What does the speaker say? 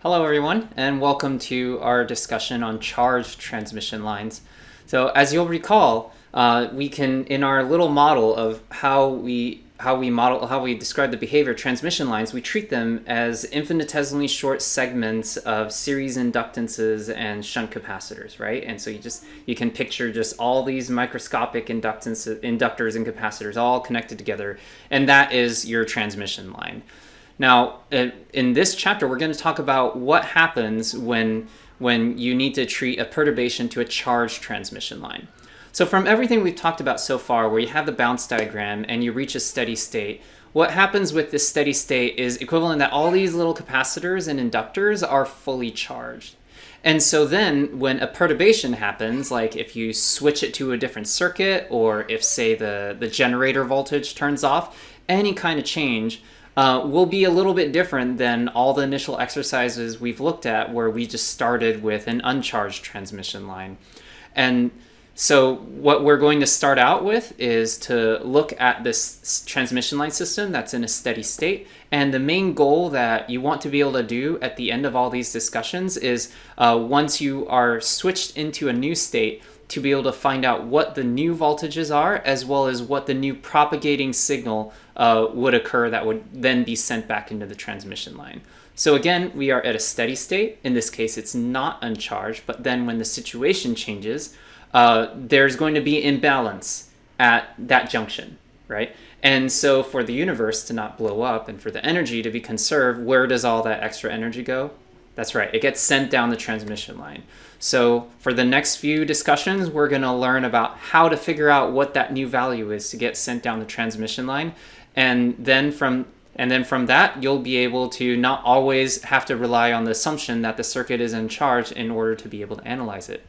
Hello everyone, and welcome to our discussion on charged transmission lines. So as you'll recall, we can, in our little model of how we describe the behavior of transmission lines, we treat them as infinitesimally short segments of series inductances and shunt capacitors, right? And so you can picture just all these microscopic inductors and capacitors all connected together, and that is your transmission line. Now, in this chapter, we're going to talk about what happens when you need to treat a perturbation to a charged transmission line. So from everything we've talked about so far, where you have the bounce diagram and you reach a steady state, what happens with this steady state is equivalent that all these little capacitors and inductors are fully charged. And so then when a perturbation happens, like if you switch it to a different circuit, or if, say, the generator voltage turns off, any kind of change will be a little bit different than all the initial exercises we've looked at where we just started with an uncharged transmission line. And so what we're going to start out with is to look at this transmission line system that's in a steady state. And the main goal that you want to be able to do at the end of all these discussions is once you are switched into a new state, to be able to find out what the new voltages are, as well as what the new propagating signal would occur that would then be sent back into the transmission line. So again, we are at a steady state. In this case, it's not uncharged, but then when the situation changes, there's going to be imbalance at that junction, right? And so for the universe to not blow up and for the energy to be conserved, where does all that extra energy go? That's right, it gets sent down the transmission line. So for the next few discussions, we're going to learn about how to figure out what that new value is to get sent down the transmission line. And then from that, you'll be able to not always have to rely on the assumption that the circuit is in charge in order to be able to analyze it.